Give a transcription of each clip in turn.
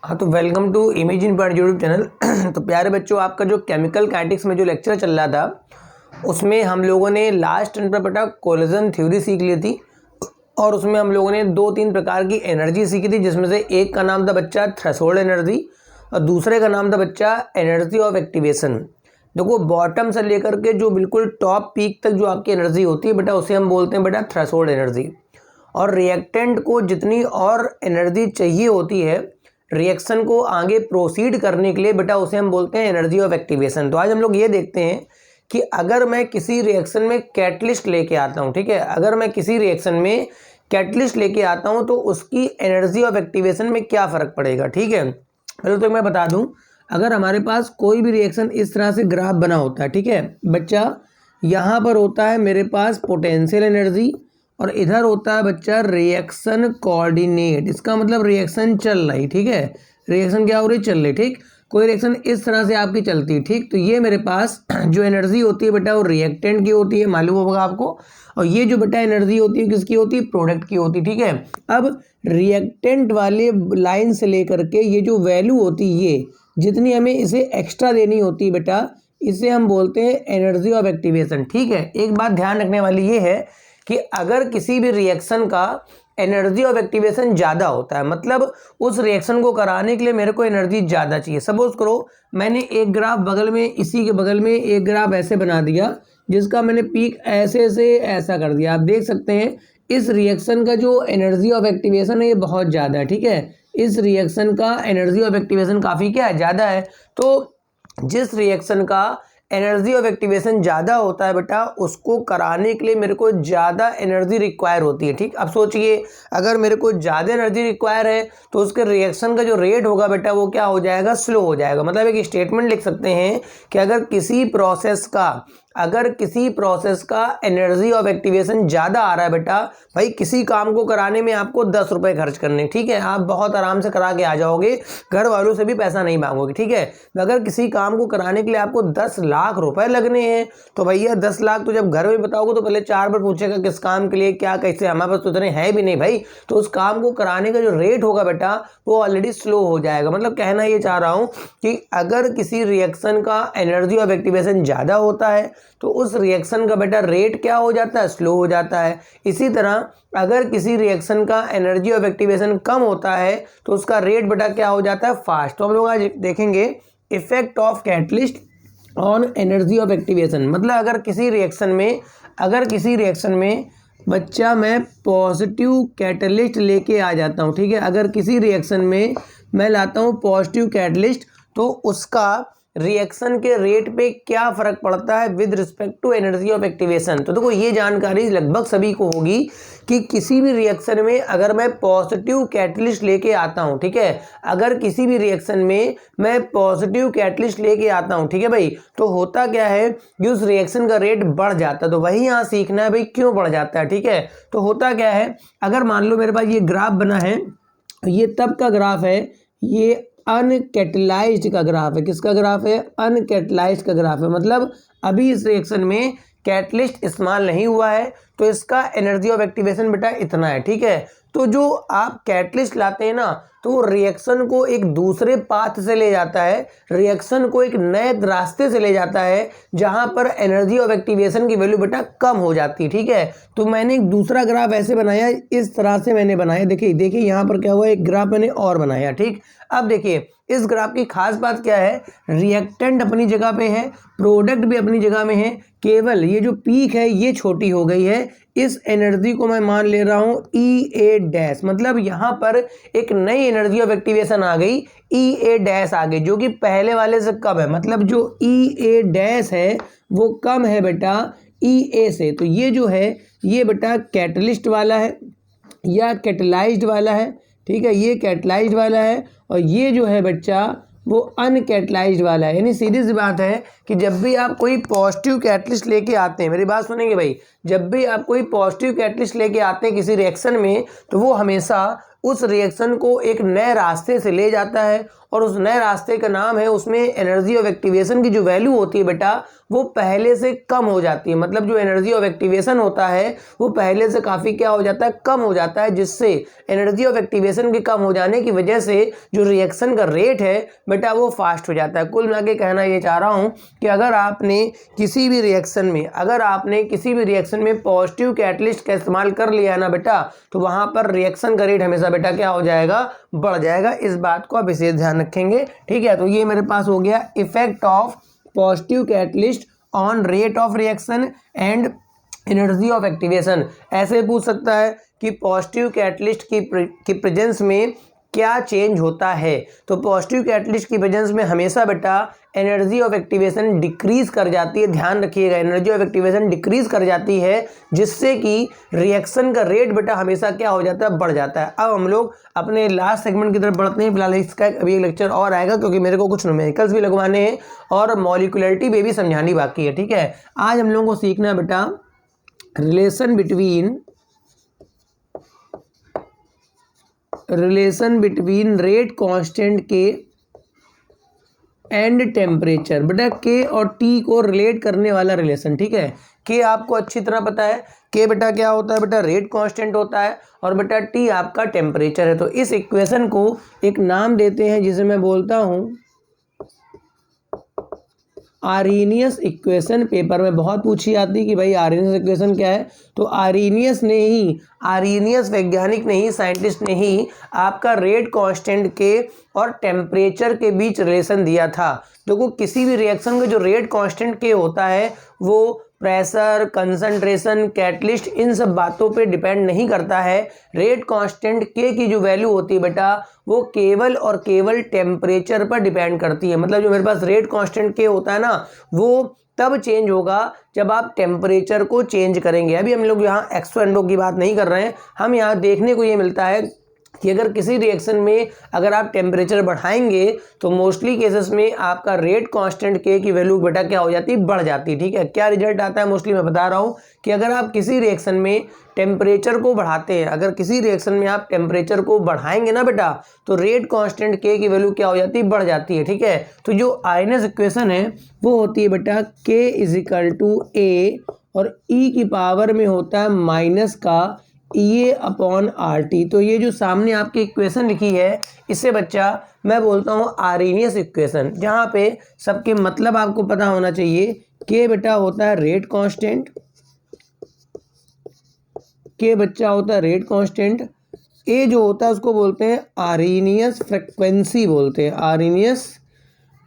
हाँ तो welcome to imagine point YouTube channel. तो प्यारे बच्चों, आपका जो केमिकल काइनेटिक्स में जो लेक्चर चल रहा था उसमें हम लोगों ने लास्ट टर्न पर बेटा कोलिजन थ्योरी सीख ली थी और उसमें हम लोगों ने 2-3 प्रकार की एनर्जी सीखी थी, जिसमें से एक का नाम था बच्चा थ्रेशोल्ड एनर्जी और दूसरे का नाम था बच्चा एनर्जी ऑफ एक्टिवेशन। देखो, बॉटम से लेकर के जो बिल्कुल टॉप पीक तक जो आपकी एनर्जी होती है बेटा उसे हम बोलते हैं बेटा थ्रेशोल्ड एनर्जी। और रिएक्टेंट को जितनी और एनर्जी चाहिए होती है रिएक्शन को आगे प्रोसीड करने के लिए बेटा उसे हम बोलते हैं एनर्जी ऑफ एक्टिवेशन। तो आज हम लोग ये देखते हैं कि अगर मैं किसी रिएक्शन में कैटलिस्ट लेके आता हूँ, ठीक है, अगर मैं किसी रिएक्शन में कैटलिस्ट लेके आता हूँ तो उसकी एनर्जी ऑफ एक्टिवेशन में क्या फ़र्क पड़ेगा। ठीक है, पहले तो मैं बता दूँ, अगर हमारे पास कोई भी रिएक्शन इस तरह से ग्राफ बना होता है, ठीक है बच्चा, यहाँ पर होता है मेरे पास पोटेंशियल एनर्जी और इधर होता है बच्चा रिएक्शन कोऑर्डिनेट। इसका मतलब रिएक्शन चल रही, ठीक है, रिएक्शन क्या हो रही, चल रही। ठीक, कोई रिएक्शन इस तरह से आपकी चलती है, ठीक, तो ये मेरे पास जो एनर्जी होती है बेटा वो रिएक्टेंट की होती है, मालूम होगा आपको, और ये जो बेटा एनर्जी होती है किसकी होती है, प्रोडक्ट की होती है। ठीक है, अब रिएक्टेंट वाले लाइन से लेकर के ये जो वैल्यू होती है, ये जितनी हमें इसे एक्स्ट्रा देनी होती है बेटा, इसे हम बोलते हैं एनर्जी ऑफ एक्टिवेशन। ठीक है, एक बात ध्यान रखने वाली ये है कि अगर किसी भी रिएक्शन का एनर्जी ऑफ एक्टिवेशन ज़्यादा होता है, मतलब उस रिएक्शन को कराने के लिए मेरे को एनर्जी ज़्यादा चाहिए। सपोज करो मैंने एक ग्राफ बगल में, इसी के बगल में एक ग्राफ ऐसे बना दिया जिसका मैंने पीक ऐसे से ऐसा कर दिया। आप देख सकते हैं इस रिएक्शन का जो एनर्जी ऑफ एक्टिवेशन है ये बहुत ज़्यादा है। ठीक है, इस रिएक्शन का एनर्जी ऑफ एक्टिवेशन काफ़ी क्या है, ज़्यादा है। तो जिस रिएक्शन का एनर्जी ऑफ एक्टिवेशन ज़्यादा होता है बेटा उसको कराने के लिए मेरे को ज़्यादा एनर्जी रिक्वायर होती है। ठीक, अब सोचिए अगर मेरे को ज़्यादा एनर्जी रिक्वायर है तो उसके रिएक्शन का जो रेट होगा बेटा वो क्या हो जाएगा, स्लो हो जाएगा। मतलब एक स्टेटमेंट लिख सकते हैं कि अगर किसी प्रोसेस का एनर्जी ऑफ एक्टिवेशन ज़्यादा आ रहा है बेटा, भाई किसी काम को कराने में आपको 10 रुपये खर्च करने, ठीक है, आप बहुत आराम से करा के आ जाओगे, घर वालों से भी पैसा नहीं मांगोगे। ठीक है, अगर किसी काम को कराने के लिए आपको 10 लाख रुपए लगने हैं तो भैया 10 लाख तो जब घर में बताओगे तो पहले 4 बार पूछेगा किस काम के लिए, क्या, कैसे, हमारे पास तो इतने है भी नहीं भाई। तो उस काम को कराने का जो रेट होगा बेटा वो ऑलरेडी स्लो हो जाएगा। मतलब कहना ये चाह रहा हूँ कि अगर किसी रिएक्शन का एनर्जी ऑफ एक्टिवेशन ज़्यादा होता है तो उस रिएक्शन का बेटा रेट क्या हो जाता है, स्लो हो जाता है। इसी तरह अगर किसी रिएक्शन का एनर्जी ऑफ एक्टिवेशन कम होता है तो उसका रेट बेटा क्या हो जाता है, फास्ट। तो हम लोग आज देखेंगे effect of catalyst on energy of activation. मतलब अगर किसी रिएक्शन में बच्चा मैं पॉजिटिव कैटलिस्ट लेके आ जाता हूँ, ठीक है, अगर किसी रिएक्शन में मैं लाता हूँ पॉजिटिव कैटलिस्ट तो उसका रिएक्शन के रेट पे क्या फ़र्क पड़ता है with respect to energy of activation. तो देखो ये जानकारी लगभग सभी को होगी कि किसी भी रिएक्शन में अगर मैं पॉजिटिव कैटलिस्ट लेके आता हूँ, ठीक है, अगर किसी भी रिएक्शन में मैं पॉजिटिव कैटलिस्ट लेके आता हूँ, ठीक है भाई, तो होता क्या है कि उस रिएक्शन का रेट बढ़ जाता है। तो वही यहाँ सीखना है भाई क्यों बढ़ जाता है। ठीक है, तो होता क्या है, अगर मान लो मेरे पास ये ग्राफ बना है, ये तब का ग्राफ है, ये अनकैटलाइज्ड का ग्राफ है। किसका ग्राफ है, अनकैटलाइज्ड का ग्राफ है। मतलब अभी इस रिएक्शन में कैटलिस्ट इस्तेमाल नहीं हुआ है तो इसका एनर्जी ऑफ एक्टिवेशन बेटा इतना है। ठीक है, तो जो आप कैटलिस्ट लाते हैं ना तो रिएक्शन को एक दूसरे पाथ से ले जाता है, रिएक्शन को एक नए रास्ते से ले जाता है जहां पर एनर्जी ऑफ एक्टिवेशन की वैल्यू बेटा कम हो जाती है। ठीक है, तो मैंने एक दूसरा ग्राफ ऐसे बनाया, इस तरह से मैंने बनाया। देखिए यहाँ पर क्या हुआ, एक ग्राफ मैंने और बनाया। ठीक, अब देखिए इस ग्राफ की खास बात क्या है, रिएक्टेंट अपनी जगह पे है, प्रोडक्ट भी अपनी जगह में है, केवल ये जो पीक है ये छोटी हो गई है। इस एनर्जी को मैं मान ले रहा हूँ EA-, मतलब यहाँ पर एक नई एनर्जी ऑफ एक्टिवेशन आ गई, EA- आ गई, जो कि पहले वाले से कम है। मतलब जो EA- है वो कम है बेटा EA से। तो ये जो है ये बेटा कैटलिस्ट वाला है या कैटलाइज्ड वाला है। ठीक है, ये कैटलाइज्ड वाला है और ये जो है बच्चा वो अनकैटलाइज्ड वाला है। यानी सीधी सी बात है कि जब भी आप कोई पॉजिटिव कैटलिस्ट लेके आते हैं, मेरी बात सुनेंगे भाई, जब भी आप कोई पॉजिटिव कैटलिस्ट लेके आते हैं किसी रिएक्शन में तो वो हमेशा उस रिएक्शन को एक नए रास्ते से ले जाता है और उस नए रास्ते का नाम है, उसमें एनर्जी ऑफ एक्टिवेशन की जो वैल्यू होती है बेटा वो पहले से कम हो जाती है। मतलब जो एनर्जी ऑफ एक्टिवेशन होता है वो पहले से काफ़ी क्या हो जाता है, कम हो जाता है, जिससे एनर्जी ऑफ एक्टिवेशन के कम हो जाने की वजह से जो रिएक्शन का रेट है बेटा वो फास्ट हो जाता है। कुल मिला के कहना ये चाह रहा हूँ कि अगर आपने किसी भी रिएक्शन में पॉजिटिव कैटलिस्ट का इस्तेमाल कर लिया है ना बेटा, तो वहाँ पर रिएक्शन का रेट हमेशा बेटा क्या हो जाएगा, बढ़ जाएगा। इस बात को आप विशेष ध्यान रखेंगे, ठीक है। तो ये मेरे पास हो गया effect of positive catalyst on rate of reaction and energy of activation. ऐसे पूछ सकता है कि पॉजिटिव कैटलिस्ट की प्रेजेंस में क्या चेंज होता है। तो पॉजिटिव कैटलिस्ट की प्रेजेंस में हमेशा बेटा एनर्जी ऑफ एक्टिवेशन डिक्रीज कर जाती है। ध्यान रखिएगा, एनर्जी ऑफ एक्टिवेशन डिक्रीज कर जाती है, जिससे कि रिएक्शन का रेट बेटा हमेशा क्या हो जाता है, बढ़ जाता है। अब हम लोग अपने लास्ट सेगमेंट की तरफ बढ़ते हैं। फिलहाल इसका अभी एक लेक्चर और आएगा, क्योंकि मेरे को कुछ न्यूमेरिकल्स भी लगवाने हैं और मॉलिक्यूलरिटी भी समझानी बाकी है, ठीक है। आज हम लोगों को सीखना है बेटा रिलेशन बिटवीन रेट कांस्टेंट के एंड टेम्परेचर। बेटा के और टी को रिलेट करने वाला रिलेशन, ठीक है। के आपको अच्छी तरह पता है, के बेटा क्या होता है, बेटा रेट कांस्टेंट होता है, और बेटा टी आपका टेम्परेचर है। तो इस इक्वेशन को एक नाम देते हैं जिसे मैं बोलता हूं आर्हेनियस इक्वेशन। पेपर में बहुत पूछी आती है कि भाई आर्हेनियस इक्वेशन क्या है। तो आर्हेनियस वैज्ञानिक ने ही, साइंटिस्ट ने ही आपका रेट कांस्टेंट के और टेम्परेचर के बीच रिलेशन दिया था। देखो किसी भी रिएक्शन का जो रेट कांस्टेंट के होता है वो प्रेशर, कंसंट्रेशन, कैटलिस्ट, इन सब बातों पे डिपेंड नहीं करता है। रेट कांस्टेंट के की जो वैल्यू होती है बेटा वो केवल और केवल टेम्परेचर पर डिपेंड करती है। मतलब जो मेरे पास रेट कांस्टेंट के होता है ना, वो तब चेंज होगा जब आप टेम्परेचर को चेंज करेंगे। अभी हम लोग यहाँ एक्सो एंडो की बात नहीं कर रहे हैं, हम यहाँ देखने को ये मिलता है कि अगर किसी रिएक्शन में अगर आप टेम्परेचर बढ़ाएंगे तो मोस्टली केसेस में आपका रेट कांस्टेंट के की वैल्यू बेटा क्या हो जाती है, बढ़ जाती है, ठीक है। क्या रिजल्ट आता है मोस्टली मैं बता रहा हूँ कि अगर आप किसी रिएक्शन में टेम्परेचर को बढ़ाते हैं, अगर किसी रिएक्शन में आप टेम्परेचर को बढ़ाएंगे ना बेटा, तो रेट कांस्टेंट के की वैल्यू क्या हो जाती है, बढ़ जाती है, ठीक है। तो जो आर्हेनियस इक्वेशन है वो होती है बेटा के इजिकल टू ए और ई की पावर में होता है माइनस का ए अपॉन आर टी। तो ये जो सामने आपकी इक्वेशन लिखी है इसे बच्चा मैं बोलता हूँ आर्हेनियस इक्वेशन, जहाँ पे सबके मतलब आपको पता होना चाहिए। के बेटा होता है रेट कांस्टेंट, के बच्चा होता है रेट कांस्टेंट, ए जो होता है उसको बोलते हैं आर्हेनियस फ्रीक्वेंसी बोलते हैं, आर्हेनियस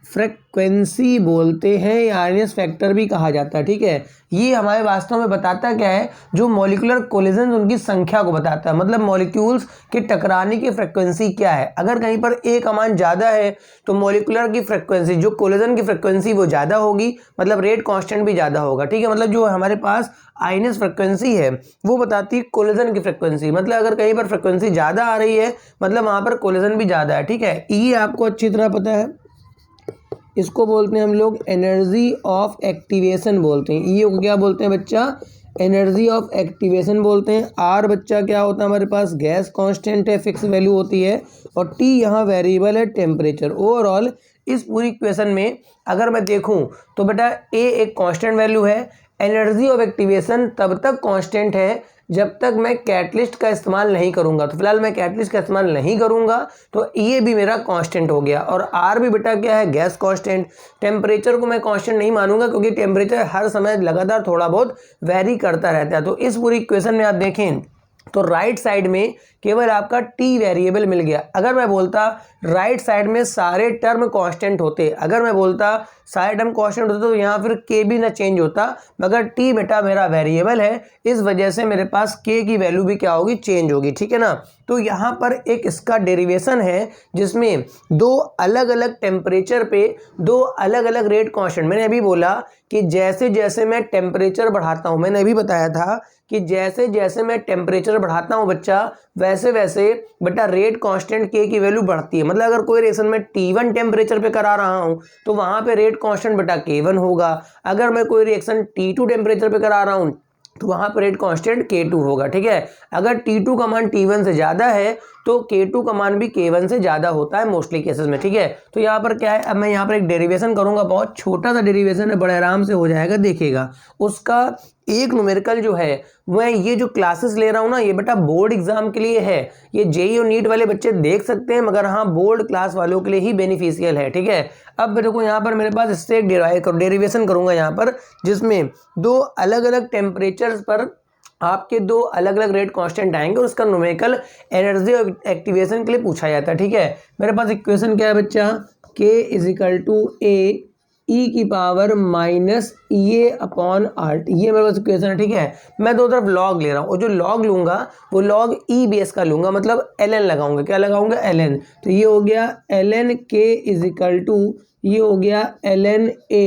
फ्रीक्वेंसी बोलते हैं, या आर्हेनियस फैक्टर भी कहा जाता है, ठीक है। ये हमारे वास्तव में बताता क्या है, जो मॉलिक्यूलर कोलिजन उनकी संख्या को बताता है। मतलब मॉलिक्यूल्स के टकराने की फ्रीक्वेंसी क्या है। अगर कहीं पर ए का मान ज़्यादा है तो मॉलिक्यूलर की फ्रीक्वेंसी, जो कोलिजन की फ्रीक्वेंसी वो ज़्यादा होगी, मतलब रेट कांस्टेंट भी ज़्यादा होगा, ठीक है। मतलब जो हमारे पास आर्हेनियस फ्रीक्वेंसी है वो बताती है कोलिजन की फ्रीक्वेंसी। मतलब अगर कहीं पर फ्रीक्वेंसी ज़्यादा आ रही है मतलब वहाँ पर कोलिजन भी ज़्यादा है, ठीक है। ये आपको अच्छी तरह पता है, इसको बोलते हैं हम लोग एनर्जी ऑफ एक्टिवेशन बोलते हैं। ये को क्या बोलते हैं बच्चा, एनर्जी ऑफ एक्टिवेशन बोलते हैं। आर बच्चा क्या होता है हमारे पास, गैस कांस्टेंट है, फिक्स वैल्यू होती है, और टी यहाँ वेरिएबल है, टेम्परेचर। ओवरऑल इस पूरी इक्वेशन में अगर मैं देखूं तो बेटा ए एक कांस्टेंट वैल्यू है। एनर्जी ऑफ एक्टिवेशन तब तक कांस्टेंट है जब तक मैं कैटलिस्ट का इस्तेमाल नहीं करूंगा। तो फिलहाल मैं कैटलिस्ट का इस्तेमाल नहीं करूंगा तो ये भी मेरा कांस्टेंट हो गया। और आर भी बेटा क्या है, गैस कांस्टेंट। टेम्परेचर को मैं कांस्टेंट नहीं मानूंगा क्योंकि टेम्परेचर हर समय लगातार थोड़ा बहुत वेरी करता रहता है। तो इस पूरी इक्वेशन में आप देखें तो राइट साइड में केवल आपका टी वेरिएबल मिल गया। अगर मैं बोलता राइट साइड में सारे टर्म कांस्टेंट होते, अगर मैं बोलता सारे टर्म कांस्टेंट होते तो यहाँ फिर के भी ना चेंज होता, मगर टी बेटा मेरा वेरिएबल है, इस वजह से मेरे पास के की वैल्यू भी क्या होगी, चेंज होगी, ठीक है ना। तो यहाँ पर एक इसका डेरिवेशन है जिसमें दो अलग अलग टेम्परेचर पे दो अलग अलग रेट कांस्टेंट। मैंने अभी बोला कि जैसे जैसे मैं टेम्परेचर बढ़ाता हूँ, मैंने अभी बताया था कि जैसे जैसे मैं टेम्परेचर बढ़ाता हूँ बच्चा वैसे वैसे बेटा रेट कांस्टेंट के की वैल्यू बढ़ती है। मतलब अगर कोई रिएक्शन में T1 टेम्परेचर पे करा रहा हूँ तो वहाँ पे रेट कांस्टेंट बेटा K1 होगा। अगर मैं कोई रिएक्शन T2 टेम्परेचर पे करा रहा हूँ तो वहाँ पर रेट कांस्टेंट K2 होगा, ठीक है। अगर T2 का मान T1 से ज़्यादा है तो K2 का मान भी K1 से ज़्यादा होता है मोस्टली केसेस में, ठीक है। तो यहाँ पर क्या है, अब मैं यहाँ पर एक डेरिवेशन करूँगा, बहुत छोटा सा डेरिवेशन है, बड़े आराम से हो जाएगा, देखिएगा। उसका एक न्यूमेरिकल जो है मैं ये जो क्लासेस ले रहा हूँ ना, ये बेटा बोर्ड एग्जाम के लिए है, ये जेईई और नीट वाले बच्चे देख सकते हैं, मगर हाँ बोर्ड क्लास वालों के लिए ही बेनिफिशियल है, ठीक है। अब देखो यहाँ पर मेरे पास इससे एक डेरिवेशन करूँगा यहाँ पर, जिसमें दो अलग अलग टेम्परेचर्स पर आपके दो अलग अलग रेट कांस्टेंट आएंगे और उसका न्यूमेरिकल एनर्जी और एक्टिवेशन के लिए पूछा जाता है, ठीक है। मेरे पास इक्वेशन क्या है बच्चा, K = A ई की पावर माइनस ये अपॉन आर्ट, ये मेरे पास इक्वेशन है, ठीक है। मैं दो तरफ लॉग ले रहा हूँ और जो लॉग लूंगा वो लॉग ई बेस का लूंगा, मतलब ln लगाऊंगा, क्या लगाऊंगा, ln। तो ये हो गया ln K = ये हो गया ln A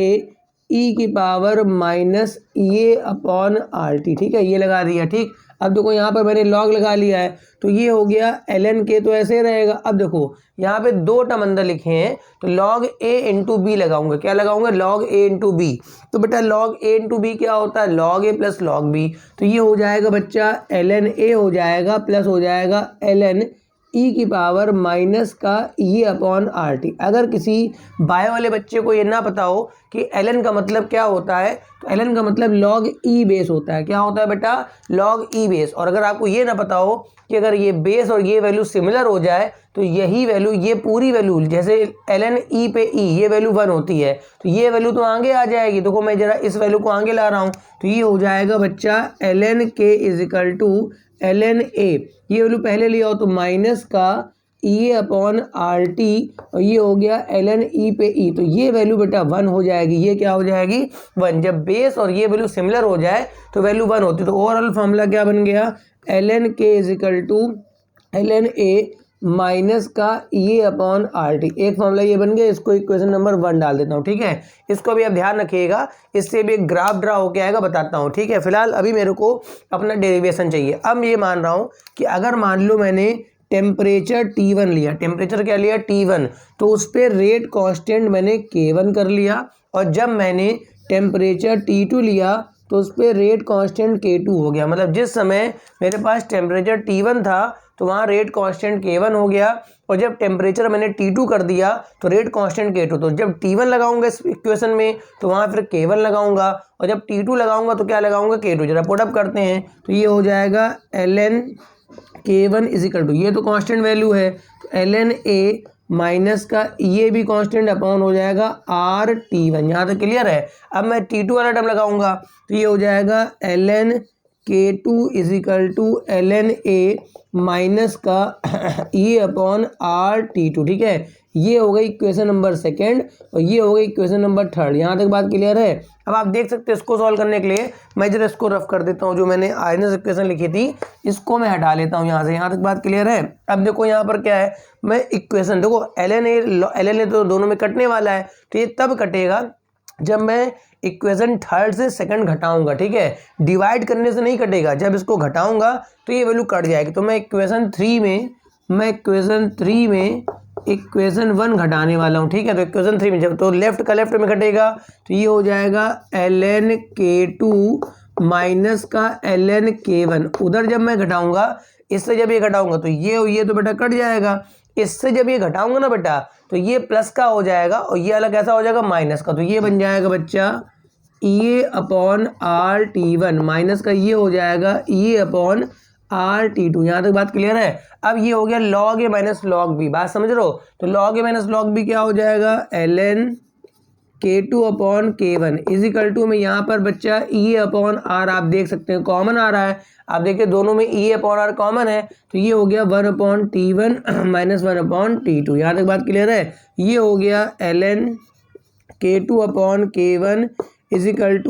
ई की पावर माइनस ये अपॉन RT, ठीक है, ये लगा दिया, ठीक। अब देखो यहाँ पर मैंने लॉग लगा लिया है, तो ये हो गया ln K, तो ऐसे रहेगा। अब देखो यहाँ पे दो टर्म अंदर लिखे हैं, तो log A × B लगाऊंगा, क्या लगाऊंगा, log A × B। तो बेटा log A × B क्या होता है, log A + log B। तो ये हो जाएगा बच्चा ln A हो जाएगा प्लस हो जाएगा ln ई की पावर माइनस का ये अपॉन RT। अगर किसी बायो वाले बच्चे को ये ना पता हो कि ln का मतलब क्या होता है, तो ln का मतलब log ई बेस होता है, क्या होता है बेटा, log ई बेस। और अगर आपको ये ना पता हो कि अगर ये बेस और ये वैल्यू सिमिलर हो जाए तो यही वैल्यू, ये पूरी वैल्यू, जैसे ln ई पे ई ये वैल्यू 1 होती है, तो ये वैल्यू तो आगे आ जाएगी। देखो मैं जरा इस वैल्यू को आगे ला रहा हूँ, तो ये हो जाएगा बच्चा ln K = ln A, ये वैल्यू पहले लिया हो तो माइनस का ये अपॉन RT, और ये हो गया ln ई पे ई, तो ये वैल्यू बेटा 1 हो जाएगी, ये क्या हो जाएगी, 1। जब बेस और ये वैल्यू सिमिलर हो जाए तो वैल्यू 1 होती है। तो ओवरऑल फॉर्मूला क्या बन गया, ln K = ln A minus का ये अपॉन RT, एक फॉर्मूला ये बन गया। इसको इक्वेशन नंबर 1 डाल देता हूँ, ठीक है। इसको भी आप ध्यान रखिएगा, इससे भी एक ग्राफ ड्रा होके आएगा, बताता हूँ, ठीक है। फिलहाल अभी मेरे को अपना डेरिवेशन चाहिए। अब ये मान रहा हूँ कि अगर मान लो मैंने टेम्परेचर T1 लिया, टेम्परेचर क्या लिया, T1, तो उस पर रेट कांस्टेंट मैंने K1 कर लिया, और जब मैंने टेम्परेचर T2 लिया तो उस पर रेट कांस्टेंट K2 हो गया। मतलब जिस समय मेरे पास टेम्परेचर T1 था तो वहाँ रेट कांस्टेंट K1 हो गया, और जब टेम्परेचर मैंने T2 कर दिया तो रेट कांस्टेंट K2। तो जब T1 लगाऊंगा इस इक्वेशन में तो वहाँ फिर K1 लगाऊंगा, और जब T2 लगाऊंगा तो क्या लगाऊंगा, K2। जरा पुटअप करते हैं तो ये हो जाएगा ln K1 = ये तो कांस्टेंट वैल्यू है, तो ln A माइनस का ये भी कांस्टेंट अपॉन हो जाएगा RT1। यहाँ तक क्लियर है। अब मैं T2 वाला टर्म लगाऊंगा तो ये हो जाएगा ln K2 = ln A minus का ये अपॉन RT2, ठीक है। ये हो गई इक्वेशन नंबर 2 और ये हो गई इक्वेशन नंबर 3। यहाँ तक बात क्लियर है। अब आप देख सकते हैं, इसको सॉल्व करने के लिए मैं जरा इसको रफ कर देता हूँ, जो मैंने आइनस इक्वेशन लिखी थी इसको मैं हटा लेता हूँ यहाँ से। यहाँ तक बात क्लियर है। अब देखो यहाँ पर क्या है, मैं इक्वेशन देखो ln A तो दोनों में कटने वाला है, तो ये तब कटेगा जब मैं इक्वेशन 3 से 2 घटाऊंगा, ठीक है। डिवाइड करने से नहीं कटेगा, जब इसको घटाऊंगा तो ये वैल्यू कट जाएगी। तो मैं इक्वेशन 3 में इक्वेशन 1 घटाने वाला हूँ, ठीक है। तो इक्वेशन 3 में जब तो लेफ्ट का लेफ्ट में घटेगा तो ये हो जाएगा ln K2 माइनस का ln K1। उधर जब मैं घटाऊंगा, इससे जब ये घटाऊंगा तो ये तो बेटा कट जाएगा। इससे जब ये घटाऊंगा ना बेटा तो ये प्लस का हो जाएगा, और ये अलग कैसा हो जाएगा, माइनस का। तो ये बन जाएगा बच्चा ये अपॉन RT1 माइनस का ये हो जाएगा ये अपॉन RT2। यहाँ तक बात क्लियर है। अब ये हो गया log A minus log B, बात समझ रहे हो। तो log A minus log B क्या हो जाएगा, ln K2 अपॉन K1 = में यहाँ पर बच्चा E अपॉन R आप देख सकते हैं कॉमन आ रहा है। आप देखिए दोनों में E अपॉन R कॉमन है, तो ये हो गया 1/T1 माइनस 1/T2। यहाँ तक बात क्लियर है। ये हो गया ln K2 अपॉन K1 =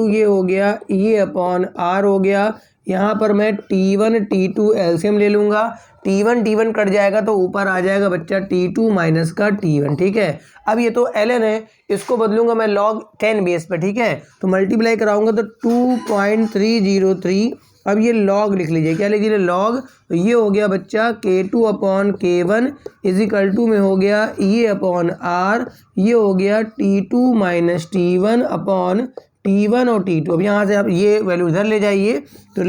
ये हो गया E अपॉन R हो गया। यहाँ पर मैं T1 T2 एलसीएम ले लूँगा, T1 कट जाएगा तो ऊपर आ जाएगा बच्चा T2 माइनस का T1, ठीक है। अब ये तो ln है, इसको बदलूंगा मैं log 10 बेस पे, ठीक है। तो मल्टीप्लाई कराऊंगा तो 2.303। अब ये log लिख लीजिए, क्या लिख लीजिए, log। तो ये हो गया बच्चा K2 अपॉन K1 = में हो गया ये अपॉन R, ये हो गया T2 minus T1 upon T1 और T2। अब यहाँ से आप ये वैल्यू इधर ले जाइए, तो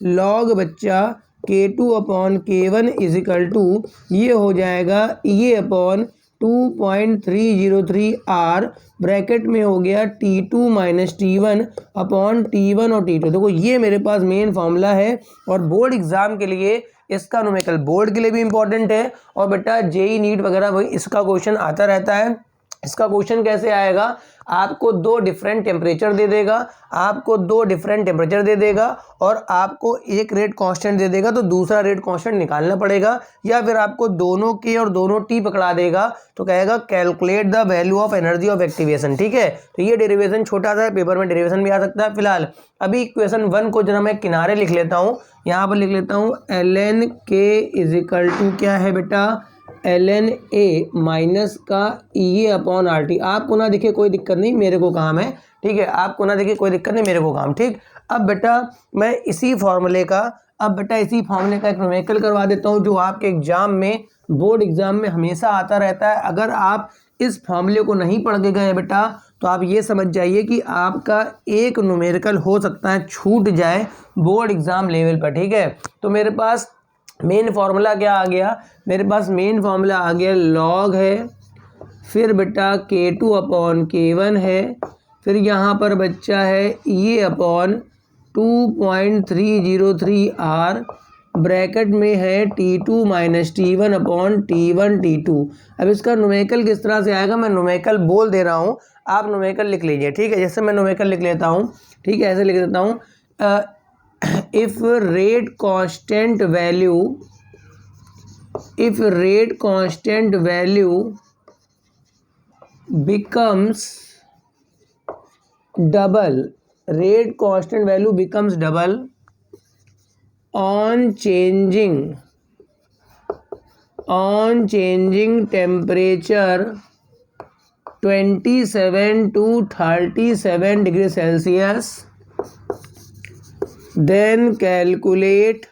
log बच्चा K2 upon K1 is equal to ये हो जाएगा ये अपॉन 2.303 R ब्रैकेट में हो गया T2 minus T1 upon T1 और T2। देखो ये मेरे पास मेन फॉर्मूला है और बोर्ड एग्जाम के लिए इसका न्यूमेरिकल बोर्ड के लिए भी इंपॉर्टेंट है और बेटा जेई नीट वगैरह भाई इसका क्वेश्चन आता रहता है। इसका क्वेश्चन कैसे आएगा, आपको दो डिफरेंट टेम्परेचर दे देगा, और आपको एक रेट कांस्टेंट दे देगा तो दूसरा रेट कांस्टेंट निकालना पड़ेगा, या फिर आपको दोनों के और दोनों टी पकड़ा देगा तो कहेगा calculate the value of energy of activation. ठीक है, तो ये डेरिवेशन छोटा सा है, पेपर में डेरिवेशन भी आ सकता है। फिलहाल अभी इक्वेशन 1 को जरा मैं किनारे लिख लेता हूँ, यहाँ पर लिख लेता हूँ ln k इजिकल टू क्या है बेटा, ln a माइनस का ये अपॉन आर टी। आपको ना दिखे कोई दिक्कत नहीं, मेरे को काम है। ठीक है, आपको ना दिखे कोई दिक्कत नहीं, मेरे को काम। ठीक, अब बेटा मैं इसी फॉर्मूले का एक न्यूमेरिकल करवा देता हूँ जो आपके एग्जाम में बोर्ड एग्जाम में हमेशा आता रहता है। अगर आप इस फॉर्मूले को नहीं पढ़ के गए बेटा तो आप ये समझ जाइए कि आपका एक न्यूमेरिकल हो सकता है छूट जाए बोर्ड एग्जाम लेवल पर। ठीक है, तो मेरे पास मेन फार्मूला क्या आ गया, मेरे पास मेन फार्मूला आ गया लॉग है, फिर बेटा K2 अपॉन K1 है, फिर यहाँ पर बच्चा है ये अपॉन 2.303 R ब्रैकेट में है T2 minus T1 upon T1 T2। अब इसका न्यूमेरिकल किस तरह से आएगा, मैं न्यूमेरिकल बोल दे रहा हूँ, आप न्यूमेरिकल लिख लीजिए। ठीक है, जैसे मैं न्यूमेरिकल लिख लेता हूँ, ठीक है, ऐसे लिख देता हूँ, if rate constant value becomes double on changing temperature 27 to 37 degree Celsius, then calculate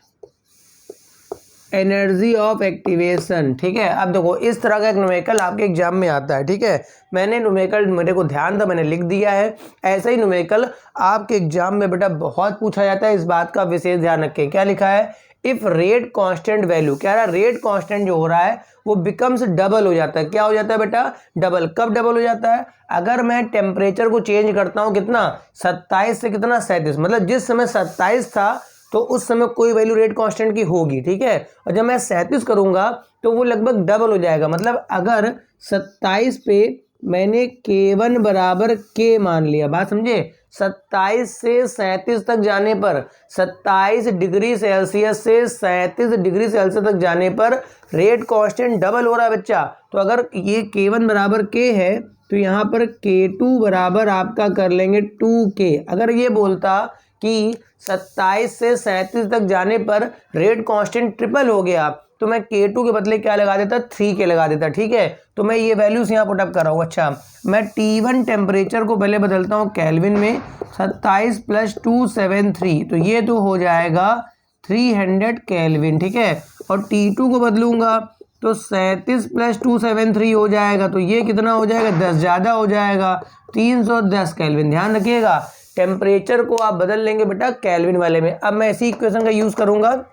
energy of activation. ठीक है, अब देखो इस तरह का एक न्यूमेरिकल आपके एग्जाम में आता है। ठीक है, मैंने न्यूमेरिकल, मेरे को ध्यान था, मैंने लिख दिया है। ऐसा ही न्यूमेरिकल आपके एग्जाम में बेटा बहुत पूछा जाता है, इस बात का विशेष ध्यान रखें। क्या लिखा है, इफ रेट कांस्टेंट वैल्यू, क्या रहा, रेट कांस्टेंट जो हो रहा है वो बिकम्स डबल हो जाता है। क्या हो जाता है बेटा, डबल। कब डबल हो जाता है, अगर मैं टेम्परेचर को चेंज करता हूं कितना, 27 से कितना 37, मतलब जिस समय 27 था तो उस समय कोई वैल्यू रेट कांस्टेंट की होगी। ठीक है, और जब मैं 37 करूंगा तो वो लगभग डबल हो जाएगा। मतलब अगर 27 पे मैंने K1 बराबर K मान लिया, बात समझे, 27 से 37 तक जाने पर, 27 डिग्री सेल्सियस से 37 डिग्री सेल्सियस तक जाने पर रेट कांस्टेंट डबल हो रहा है बच्चा। तो अगर ये K1 बराबर K है तो यहाँ पर K2 बराबर आपका कर लेंगे 2K। अगर ये बोलता कि 27 से 37 तक जाने पर रेट कांस्टेंट ट्रिपल हो गया तो मैं K2 के बदले क्या लगा देता, 3K लगा देता। ठीक है, तो मैं ये वैल्यूज यहाँ पुटअप कर रहा हूँ। अच्छा, मैं T1 टेम्परेचर को पहले बदलता हूँ केल्विन में, 27 + 273, तो ये तो हो जाएगा 300 केल्विन। ठीक है, और T2 को बदलूंगा तो 37 + 273 हो जाएगा, तो ये कितना हो जाएगा, 10 ज़्यादा हो जाएगा, 310 केल्विन। ध्यान रखिएगा, टेम्परेचर को आप बदल लेंगे बेटा केल्विन वाले में। अब मैं इसी इक्वेशन का यूज़ करूँगा,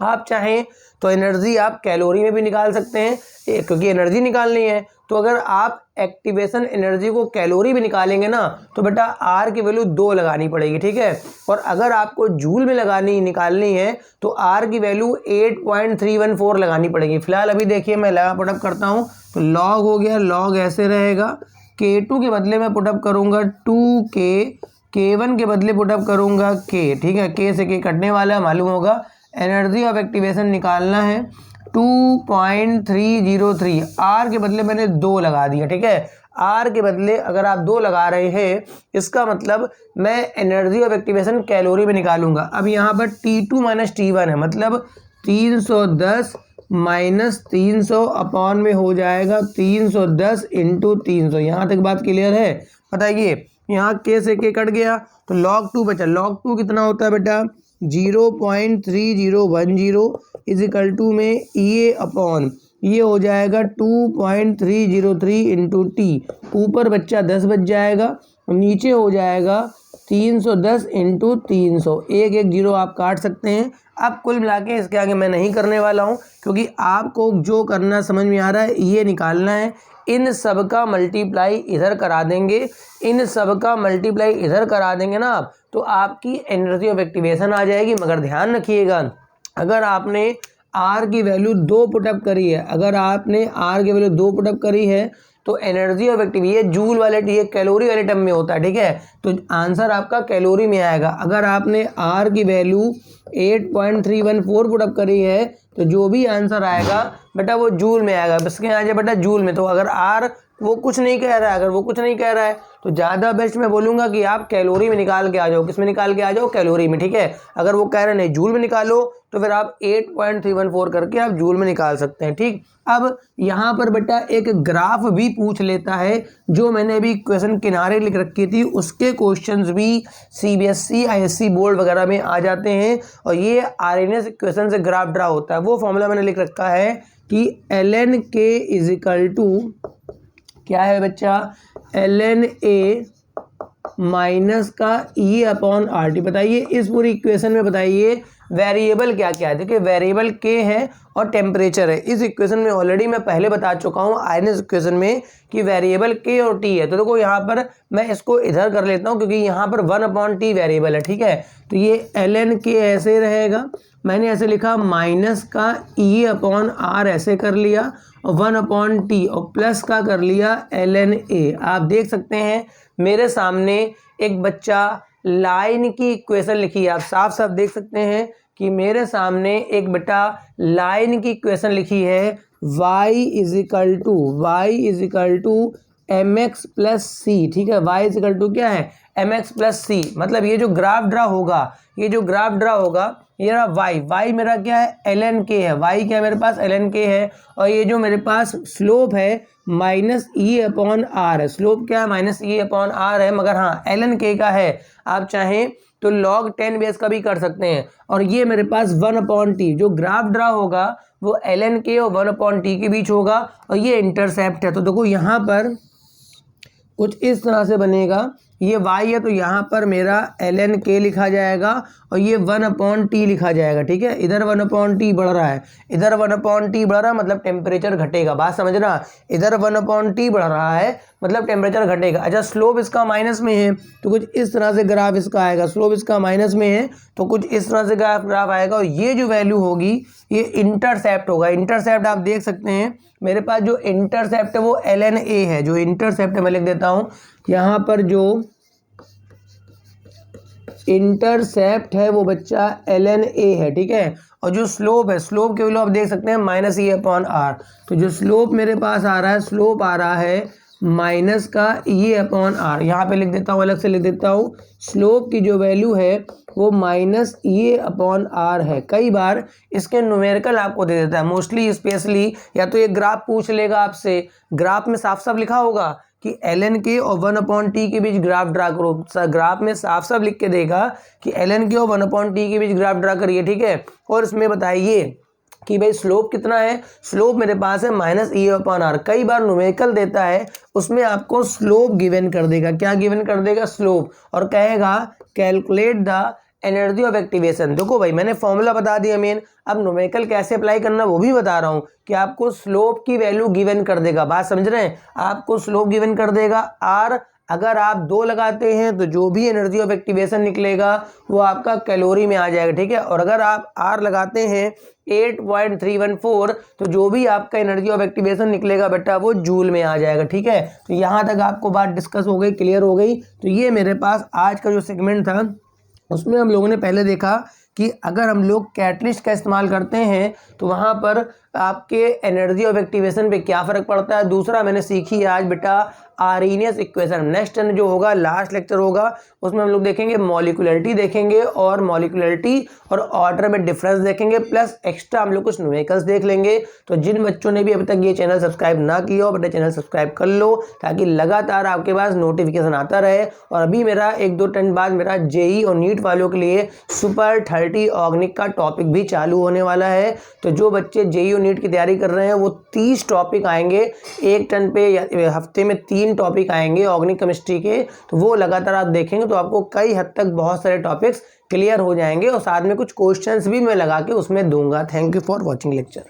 आप चाहें तो एनर्जी आप कैलोरी में भी निकाल सकते हैं, क्योंकि एनर्जी निकालनी है। तो अगर आप एक्टिवेशन एनर्जी को कैलोरी भी निकालेंगे ना तो बेटा आर की वैल्यू 2 लगानी पड़ेगी। ठीक है, और अगर आपको जूल में निकालनी है तो आर की वैल्यू 8.314 लगानी पड़ेगी। फिलहाल अभी देखिए मैं लगा पुटअप करता हूँ, तो लॉग हो गया, लॉग ऐसे रहेगा, K2 के बदले में पुटअप करूँगा 2K, K1 के बदले पुटअप करूँगा K। ठीक है, K से K कटने वाला है, मालूम होगा। एनर्जी ऑफ एक्टिवेशन निकालना है 2.303, आर के बदले मैंने 2 लगा दिया। ठीक है, आर के बदले अगर आप 2 लगा रहे हैं इसका मतलब मैं एनर्जी ऑफ एक्टिवेशन कैलोरी में निकालूंगा। अब यहाँ पर T2 माइनस T1 है, मतलब 310 माइनस 300 अपॉन में हो जाएगा 310 इंटू 300। यहाँ तक बात क्लियर है, बताइए। यहाँ K से K कट गया तो log 2 बचा। log 2 कितना होता है बेटा, 0.3010 इजिकल टू में ये अपॉन ये हो जाएगा 2.303 इंटू टी। ऊपर बच्चा 10 बच जाएगा, नीचे हो जाएगा 310 इंटू 300, एक एक जीरो आप काट सकते हैं। अब कुल मिला के इसके आगे मैं नहीं करने वाला हूँ, क्योंकि आपको जो करना समझ में आ रहा है ये निकालना है। इन सब का मल्टीप्लाई इधर करा देंगे, इन सब का मल्टीप्लाई इधर करा देंगे ना आप, तो आपकी एनर्जी ऑफ एक्टिवेशन आ जाएगी। मगर ध्यान रखिएगा, अगर आपने आर की वैल्यू 2 पुटअप करी है, अगर आपने आर की वैल्यू 2 पुटअप करी है तो एनर्जी ऑफ एक्टिव, ये जूल वाले, ये कैलोरी वाले टर्म में होता है, ठीक है। तो आंसर आपका कैलोरी में आएगा। अगर आपने आर की वैल्यू 8.314 पुटअप करी है तो जो भी आंसर आएगा बेटा वो जूल में आएगा। इसके आ जाए बेटा जूल में। तो अगर आर वो कुछ नहीं कह रहा है, अगर वो कुछ नहीं कह रहा है तो ज़्यादा बेस्ट मैं बोलूँगा कि आप कैलोरी में निकाल के आ जाओ। किस में निकाल के आ जाओ? कैलोरी में, ठीक है। अगर वो कह रहे नहीं जूल में निकालो तो फिर आप 8.314 करके आप जूल में निकाल सकते हैं, ठीक। अब यहाँ पर बेटा एक ग्राफ भी पूछ लेता है, जो मैंने अभी क्वेश्चन किनारे लिख रखी थी, उसके क्वेश्चंस भी CBSE ISC बोर्ड वगैरह में आ जाते हैं। और ये RNS क्वेश्चन से ग्राफ ड्रा होता है। वो फॉर्मूला मैंने लिख रखा है कि ln k is equal to क्या है बच्चा, ln a माइनस का E अपॉन RT। बताइए इस पूरी इक्वेशन में बताइए वेरिएबल क्या क्या है। देखिए वेरिएबल k है और टेम्परेचर है। इस इक्वेशन में ऑलरेडी मैं पहले बता चुका हूँ आयरन इक्वेशन में कि वेरिएबल k और t है। तो देखो यहाँ पर मैं इसको इधर कर लेता हूँ, क्योंकि यहाँ पर 1/t वेरिएबल है, ठीक है। तो ये ln k ऐसे रहेगा, मैंने ऐसे लिखा माइनस का E अपॉन R ऐसे कर लिया और 1/t और प्लस का कर लिया ln a। आप देख सकते हैं मेरे सामने एक बच्चा लाइन की इक्वेशन लिखी है। आप साफ साफ देख सकते हैं कि मेरे सामने एक बेटा लाइन की इक्वेशन लिखी है, y is equal to mx plus c, ठीक है। y इज इक्वल टू क्या है, mx प्लस सी। मतलब ये जो ग्राफ ड्रा होगा, ये जो ग्राफ ड्रा होगा, ये रहा y मेरा क्या है, ln k है। y क्या है मेरे पास, ln k है। और ये जो मेरे पास स्लोप है माइनस E अपॉन आर है। स्लोप क्या है, माइनस E अपॉन आर है। मगर हाँ ln k का है, आप चाहें तो log 10 बेस का भी कर सकते हैं। और ये मेरे पास 1/t, जो ग्राफ ड्रा होगा वो ln k और 1/t के बीच होगा। और ये इंटरसेप्ट है। तो देखो यहाँ पर कुछ इस तरह से बनेगा, ये y है तो यहाँ पर मेरा ln k लिखा जाएगा और ये 1/t लिखा जाएगा, ठीक है। इधर 1/t बढ़ रहा है, इधर 1/t बढ़ रहा है, मतलब टेम्परेचर घटेगा। बात समझना, इधर 1/t बढ़ रहा है मतलब टेम्परेचर घटेगा। अच्छा स्लोप इसका माइनस में है तो कुछ इस तरह से ग्राफ इसका आएगा। स्लोप इसका माइनस में है तो कुछ इस तरह से ग्राफ आएगा। और ये जो वैल्यू होगी ये इंटरसेप्ट होगा। इंटरसेप्ट आप देख सकते हैं मेरे पास जो इंटरसेप्ट है वो ln a है। जो इंटरसेप्ट है मैं लिख देता हूँ यहाँ पर, जो इंटरसेप्ट है वो बच्चा ln a है, ठीक है। और जो स्लोप है, स्लोप के वैल्यू आप देख सकते हैं माइनस E अपॉन आर। तो जो स्लोप मेरे पास आ रहा है, स्लोप आ रहा है माइनस का E अपॉन आर। यहाँ पे लिख देता हूँ, अलग से लिख देता हूँ, स्लोप की जो वैल्यू है वो माइनस E अपॉन आर है। कई बार इसके न्यूमेरिकल आपको दे देता है, मोस्टली स्पेशली या तो ये ग्राफ पूछ लेगा आपसे, ग्राफ में साफ साफ लिखा होगा कि ln k और 1/t के बीच ग्राफ ड्रा करो। ग्राफ में साफ साफ लिख के देगा कि ln k और 1/t के बीच ग्राफ ड्रा करिए, ठीक है। और इसमें बताइए कि भाई स्लोप कितना है। स्लोप मेरे पास है माइनस E अपॉन आर। कई बार न्यूमेरिकल देता है, उसमें आपको स्लोप गिवन कर देगा। क्या गिवन कर देगा, स्लोप, और कहेगा calculate the energy of activation. देखो भाई मैंने फॉर्मूला बता दिया मेन, अब न्यूमेरिकल कैसे अप्लाई करना वो भी बता रहा हूँ कि आपको स्लोप की वैल्यू गिवन कर देगा। बात समझ रहे हैं, आपको स्लोप गिवन कर देगा आर। अगर आप 2 लगाते हैं तो जो भी एनर्जी ऑफ एक्टिवेशन निकलेगा वो आपका कैलोरी में आ जाएगा, ठीक है। और अगर आप आर लगाते हैं 8.314 तो जो भी आपका एनर्जी ऑफ एक्टिवेशन निकलेगा बेटा वो जूल में आ जाएगा, ठीक है। तो यहाँ तक आपको बात डिस्कस हो गई, क्लियर हो गई। तो ये मेरे पास आज का जो सेगमेंट था उसमें हम लोगों ने पहले देखा कि अगर हम लोग कैटलिस्ट का इस्तेमाल करते हैं तो वहाँ पर आपके एनर्जी ऑफ एक्टिवेशन पे क्या फ़र्क पड़ता है। दूसरा मैंने सीखी आज बेटा आर्हेनियस इक्वेशन। नेक्स्ट जो होगा लास्ट लेक्चर होगा उसमें हम लोग देखेंगे मॉलिक्यूलरिटी देखेंगे, और मॉलिक्यूलरिटी और ऑर्डर में डिफरेंस देखेंगे, प्लस एक्स्ट्रा हम लोग कुछ न्यूमेरिकल्स देख लेंगे। तो जिन बच्चों ने भी अभी तक ये चैनल सब्सक्राइब ना किया हो बेटा चैनल सब्सक्राइब कर लो, ताकि लगातार आपके पास नोटिफिकेशन आता रहे। और अभी मेरा 1-2 दिन बाद मेरा जेई और नीट वालों के लिए सुपर 30 ऑर्गेनिक का टॉपिक भी चालू होने वाला है। तो जो बच्चे जेई और नीट की तैयारी कर रहे हैं वो 30 टॉपिक आएंगे एक टर्न पे, या हफ्ते में 3 टॉपिक आएंगे ऑर्गेनिक केमिस्ट्री के, तो वो लगातार आप देखेंगे तो आपको कई हद तक बहुत सारे टॉपिक्स क्लियर हो जाएंगे और साथ में कुछ क्वेश्चंस भी मैं लगा के उसमें दूंगा। Thank you for watching lecture.